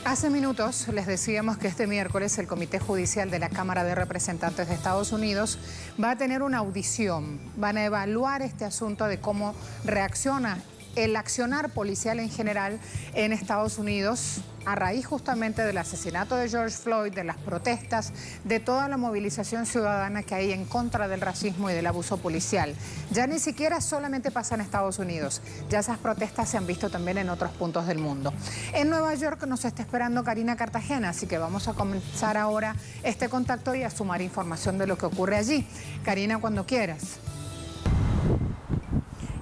Hace minutos les decíamos que este miércoles el Comité Judicial de la Cámara de Representantes de Estados Unidos va a tener una audición. Van a evaluar este asunto de cómo reacciona el accionar policial en general en Estados Unidos a raíz justamente del asesinato de George Floyd, de las protestas, de toda la movilización ciudadana que hay en contra del racismo y del abuso policial. Ya ni siquiera solamente pasa en Estados Unidos, ya esas protestas se han visto también en otros puntos del mundo. En Nueva York nos está esperando Karina Cartagena, así que vamos a comenzar ahora este contacto y a sumar información de lo que ocurre allí. Karina, cuando quieras.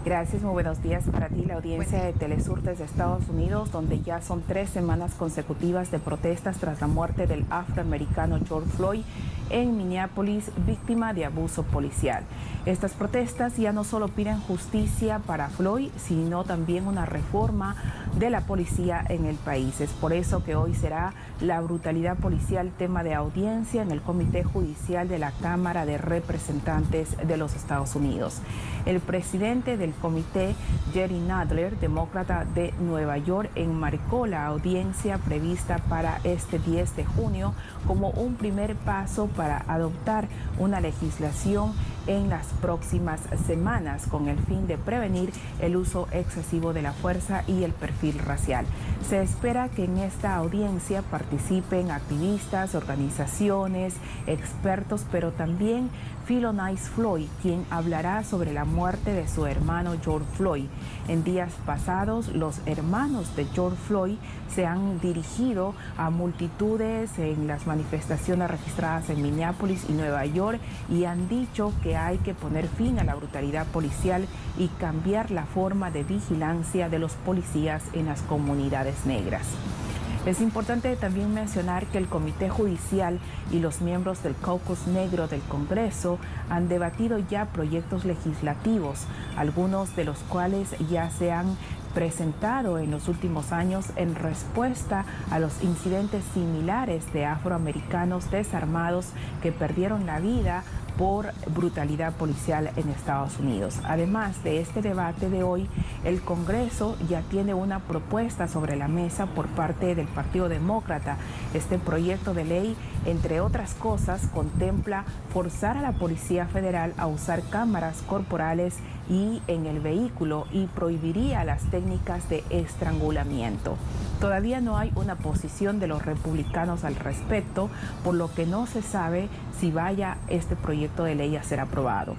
Gracias, muy buenos días para ti, la audiencia de Telesur desde Estados Unidos, donde ya son 3 semanas consecutivas de protestas tras la muerte del afroamericano George Floyd en Minneapolis, víctima de abuso policial. Estas protestas ya no solo piden justicia para Floyd, sino también una reforma de la policía en el país. Es por eso que hoy será la brutalidad policial tema de audiencia en el Comité Judicial de la Cámara de Representantes de los Estados Unidos. El presidente del comité, Jerry Nadler, demócrata de Nueva York, enmarcó la audiencia prevista para este 10 de junio como un primer paso para adoptar una legislación en las próximas semanas con el fin de prevenir el uso excesivo de la fuerza y el perfil racial. Se espera que en esta audiencia participen activistas, organizaciones, expertos, pero también Philonise Floyd, quien hablará sobre la muerte de su hermano George Floyd. En días pasados, los hermanos de George Floyd se han dirigido a multitudes en las manifestaciones registradas en Minneapolis y Nueva York y han dicho que hay que poner fin a la brutalidad policial y cambiar la forma de vigilancia de los policías en las comunidades negras. Es importante también mencionar que el Comité Judicial y los miembros del Caucus Negro del Congreso han debatido ya proyectos legislativos, algunos de los cuales ya se han presentado en los últimos años en respuesta a los incidentes similares de afroamericanos desarmados que perdieron la vida por brutalidad policial en Estados Unidos. Además de este debate de hoy, el Congreso ya tiene una propuesta sobre la mesa por parte del Partido Demócrata. Este proyecto de ley, entre otras cosas, contempla forzar a la Policía Federal a usar cámaras corporales y en el vehículo y prohibiría las técnicas de estrangulamiento. Todavía no hay una posición de los republicanos al respecto, por lo que no se sabe si vaya este proyecto de ley a ser aprobado.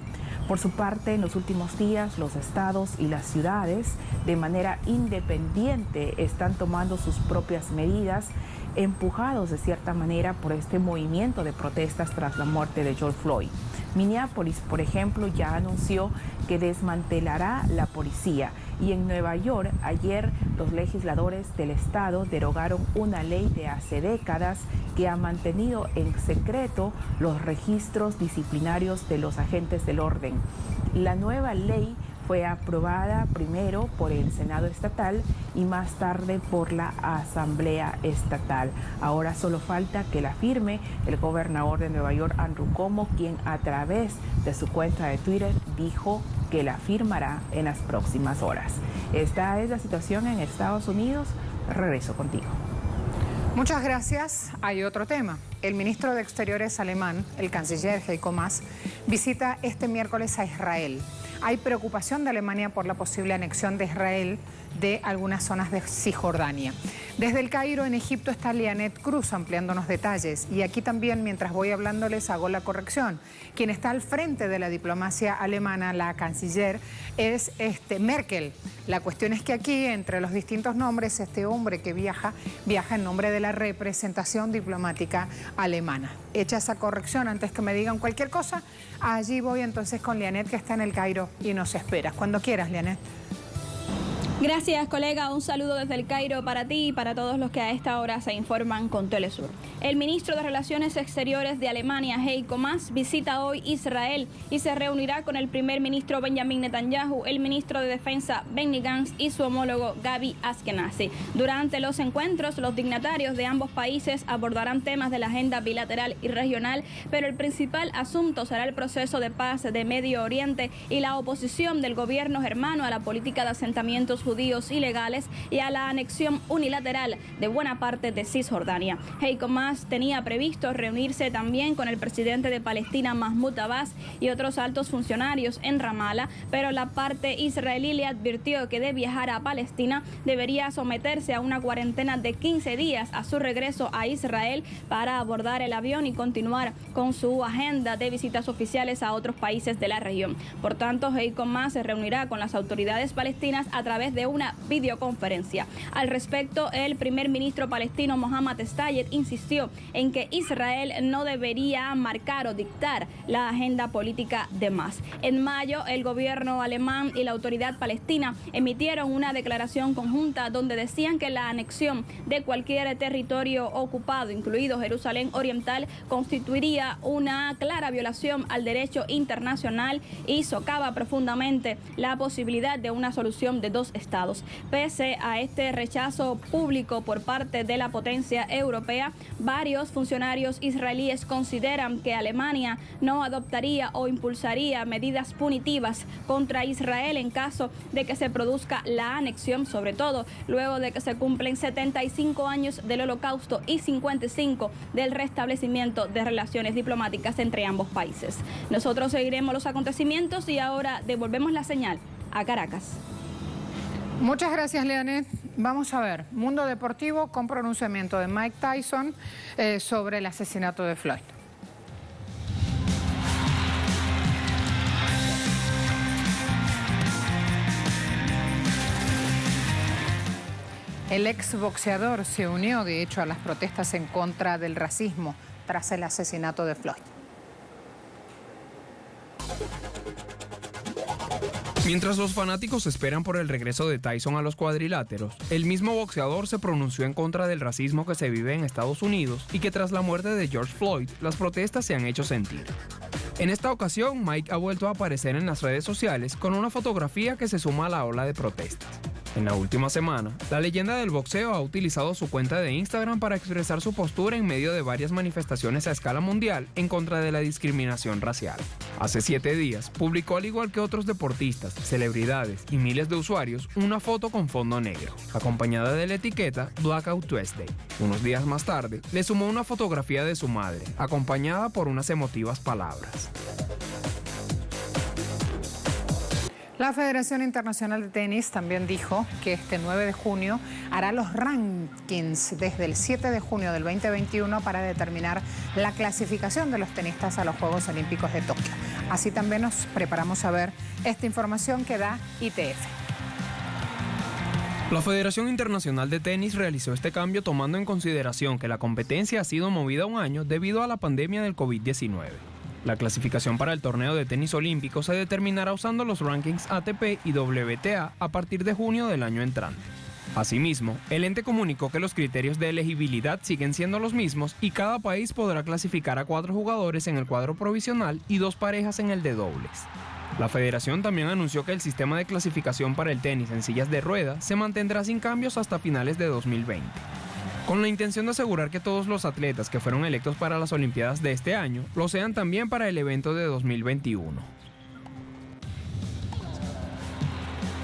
Por su parte, en los últimos días, los estados y las ciudades, de manera independiente, están tomando sus propias medidas, empujados de cierta manera por este movimiento de protestas tras la muerte de George Floyd. Minneapolis, por ejemplo, ya anunció que desmantelará la policía. Y en Nueva York, ayer, los legisladores del estado derogaron una ley de hace décadas que ha mantenido en secreto los registros disciplinarios de los agentes del orden. La nueva ley fue aprobada primero por el Senado estatal y más tarde por la Asamblea estatal. Ahora solo falta que la firme el gobernador de Nueva York, Andrew Cuomo, quien a través de su cuenta de Twitter dijo que la firmará en las próximas horas. Esta es la situación en Estados Unidos. Regreso contigo. Muchas gracias. Hay otro tema. El ministro de Exteriores alemán, el canciller Heiko Maas, visita este miércoles a Israel. Hay preocupación de Alemania por la posible anexión de Israel de algunas zonas de Cisjordania. Desde el Cairo, en Egipto, está Lianet Cruz ampliándonos detalles. Y aquí también, mientras voy hablándoles, hago la corrección. Quien está al frente de la diplomacia alemana, la canciller, es Merkel. La cuestión es que aquí, entre los distintos nombres, este hombre que viaja en nombre de la representación diplomática alemana. Hecha esa corrección, antes que me digan cualquier cosa, allí voy entonces con Lianet, que está en el Cairo y nos espera. Cuando quieras, Lianet. Gracias, colega. Un saludo desde el Cairo para ti y para todos los que a esta hora se informan con Telesur. El ministro de Relaciones Exteriores de Alemania, Heiko Maas, visita hoy Israel y se reunirá con el primer ministro Benjamin Netanyahu, el ministro de Defensa Benny Gantz y su homólogo Gabi Ashkenazi. Durante los encuentros, los dignatarios de ambos países abordarán temas de la agenda bilateral y regional, pero el principal asunto será el proceso de paz de Medio Oriente y la oposición del gobierno germano a la política de asentamientos judíos ilegales y a la anexión unilateral de buena parte de Cisjordania. Heiko Maas tenía previsto reunirse también con el presidente de Palestina, Mahmoud Abbas, y otros altos funcionarios en Ramallah, pero la parte israelí le advirtió que de viajar a Palestina debería someterse a una cuarentena de 15 días a su regreso a Israel para abordar el avión y continuar con su agenda de visitas oficiales a otros países de la región. Por tanto, Heiko Maas se reunirá con las autoridades palestinas a través de de una videoconferencia. Al respecto, el primer ministro palestino Mohammad Shtayyeh insistió en que Israel no debería marcar o dictar la agenda política de Hamas. En mayo, el gobierno alemán y la autoridad palestina emitieron una declaración conjunta donde decían que la anexión de cualquier territorio ocupado, incluido Jerusalén Oriental, constituiría una clara violación al derecho internacional y socava profundamente la posibilidad de una solución de dos estados. Pese a este rechazo público por parte de la potencia europea, varios funcionarios israelíes consideran que Alemania no adoptaría o impulsaría medidas punitivas contra Israel en caso de que se produzca la anexión, sobre todo luego de que se cumplen 75 años del Holocausto y 55 del restablecimiento de relaciones diplomáticas entre ambos países. Nosotros seguiremos los acontecimientos y ahora devolvemos la señal a Caracas. Muchas gracias, Leanet. Vamos a ver, mundo deportivo con pronunciamiento de Mike Tyson sobre el asesinato de Floyd. El exboxeador se unió, de hecho, a las protestas en contra del racismo tras el asesinato de Floyd. Mientras los fanáticos esperan por el regreso de Tyson a los cuadriláteros, el mismo boxeador se pronunció en contra del racismo que se vive en Estados Unidos y que tras la muerte de George Floyd, las protestas se han hecho sentir. En esta ocasión, Mike ha vuelto a aparecer en las redes sociales con una fotografía que se suma a la ola de protestas. En la última semana, la leyenda del boxeo ha utilizado su cuenta de Instagram para expresar su postura en medio de varias manifestaciones a escala mundial en contra de la discriminación racial. Hace 7 días, publicó al igual que otros deportistas, celebridades y miles de usuarios una foto con fondo negro, acompañada de la etiqueta Blackout Tuesday. Unos días más tarde, le sumó una fotografía de su madre, acompañada por unas emotivas palabras. La Federación Internacional de Tenis también dijo que este 9 de junio hará los rankings desde el 7 de junio del 2021 para determinar la clasificación de los tenistas a los Juegos Olímpicos de Tokio. Así también nos preparamos a ver esta información que da ITF. La Federación Internacional de Tenis realizó este cambio tomando en consideración que la competencia ha sido movida un año debido a la pandemia del COVID-19. La clasificación para el torneo de tenis olímpico se determinará usando los rankings ATP y WTA a partir de junio del año entrante. Asimismo, el ente comunicó que los criterios de elegibilidad siguen siendo los mismos y cada país podrá clasificar a 4 jugadores en el cuadro provisional y 2 parejas en el de dobles. La federación también anunció que el sistema de clasificación para el tenis en sillas de rueda se mantendrá sin cambios hasta finales de 2020. Con la intención de asegurar que todos los atletas que fueron electos para las Olimpiadas de este año lo sean también para el evento de 2021.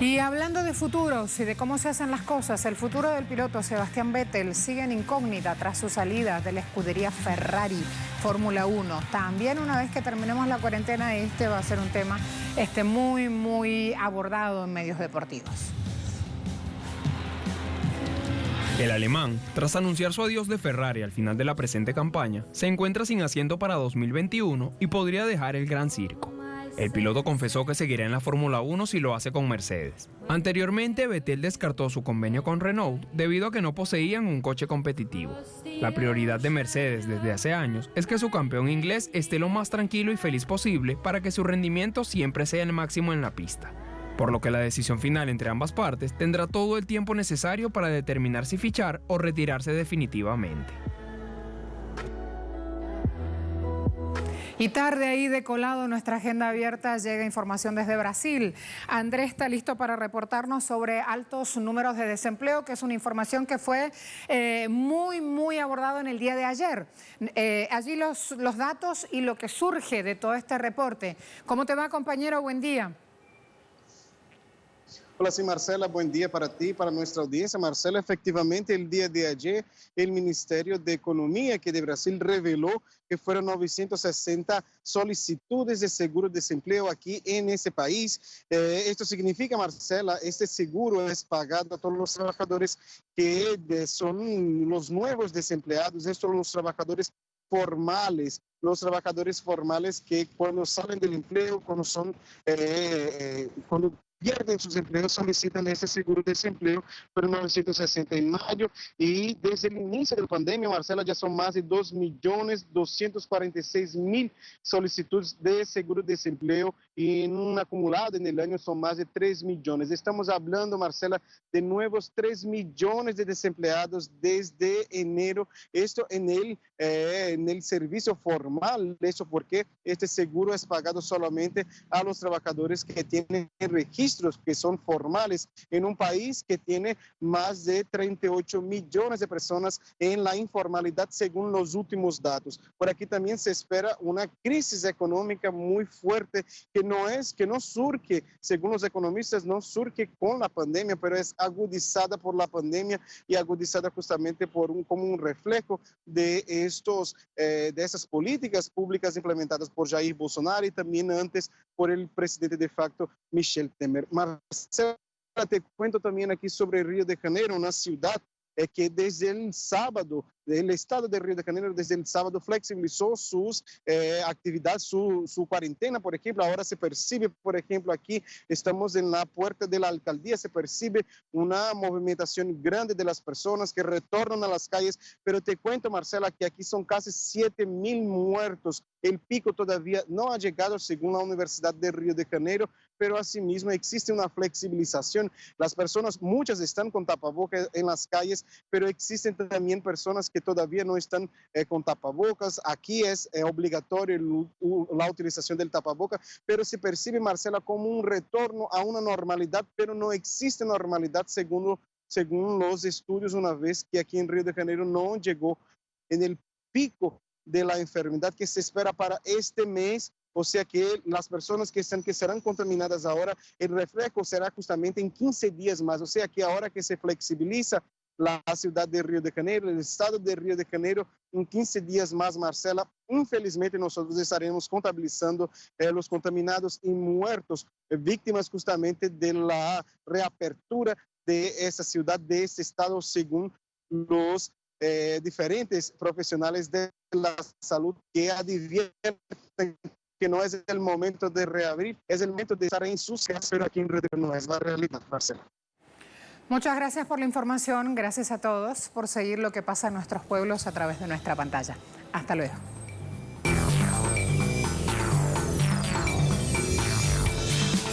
Y hablando de futuros y de cómo se hacen las cosas, el futuro del piloto Sebastián Vettel sigue en incógnita tras su salida de la escudería Ferrari Fórmula 1. También una vez que terminemos la cuarentena, este va a ser un tema muy abordado en medios deportivos. El alemán, tras anunciar su adiós de Ferrari al final de la presente campaña, se encuentra sin asiento para 2021 y podría dejar el gran circo. El piloto confesó que seguirá en la Fórmula 1 si lo hace con Mercedes. Anteriormente, Vettel descartó su convenio con Renault debido a que no poseían un coche competitivo. La prioridad de Mercedes desde hace años es que su campeón inglés esté lo más tranquilo y feliz posible para que su rendimiento siempre sea el máximo en la pista. Por lo que la decisión final entre ambas partes tendrá todo el tiempo necesario para determinar si fichar o retirarse definitivamente. Y tarde ahí de colado, nuestra agenda abierta, llega información desde Brasil. Andrés está listo para reportarnos sobre altos números de desempleo, que es una información que fue muy abordado en el día de ayer. Allí los datos y lo que surge de todo este reporte. ¿Cómo te va, compañero? Buen día. Hola, sí, Marcela, buen día para ti, para nuestra audiencia. Marcela, efectivamente, el día de ayer, el Ministerio de Economía aquí de Brasil reveló que fueron 960 solicitudes de seguro-desempleo aquí en ese país. Esto significa, Marcela, este seguro es pagado a todos los trabajadores que son los nuevos desempleados, estos son los trabajadores formales que cuando salen del empleo, cuando pierden sus empleos solicitan ese seguro-desempleo por 960 en mayo, y desde el inicio de la pandemia, Marcela, ya son más de 2.246.000 solicitudes de seguro-desempleo, y en un acumulado en el año son más de 3 millones. Estamos hablando, Marcela, de nuevos 3 millones de desempleados desde enero, esto en el servicio formal, eso porque este seguro es pagado solamente a los trabajadores que tienen registros que son formales en un país que tiene más de 38 millones de personas en la informalidad según los últimos datos. Por aquí también se espera una crisis económica muy fuerte que no surge, según los economistas, no surge con la pandemia, pero es agudizada por la pandemia y agudizada justamente como un reflejo de esas políticas públicas implementadas por Jair Bolsonaro y también antes por el presidente de facto Michel Temer. Marcela, te cuento también aquí sobre Río de Janeiro, una ciudad que desde el sábado, el estado de Río de Janeiro desde el sábado flexibilizó sus actividades, su cuarentena, por ejemplo. Ahora se percibe, por ejemplo, aquí estamos en la puerta de la alcaldía, se percibe una movimentación grande de las personas que retornan a las calles, pero te cuento, Marcela, que aquí son casi 7.000 muertos. El pico todavía no ha llegado según la Universidad de Río de Janeiro, pero asimismo existe una flexibilización. Las personas, muchas están con tapabocas en las calles, pero existen también personas que todavía no están con tapabocas. Aquí es obligatorio la utilización del tapabocas, pero se percibe, Marcela, como un retorno a una normalidad, pero no existe normalidad según los estudios, una vez que aquí en Río de Janeiro no llegó en el pico de la enfermedad que se espera para este mes. O sea que las personas que serán contaminadas ahora, el reflejo será justamente en 15 días más. O sea que ahora que se flexibiliza la ciudad de Río de Janeiro, el estado de Río de Janeiro, en 15 días más, Marcela, infelizmente nosotros estaremos contabilizando los contaminados y muertos, víctimas justamente de la reapertura de esa ciudad, de este estado, según los diferentes profesionales de la salud que advierten que no es el momento de reabrir, es el momento de estar en sus casas, pero aquí en Río de Janeiro no es la realidad, Marcela. Muchas gracias por la información, gracias a todos por seguir lo que pasa en nuestros pueblos a través de nuestra pantalla. Hasta luego.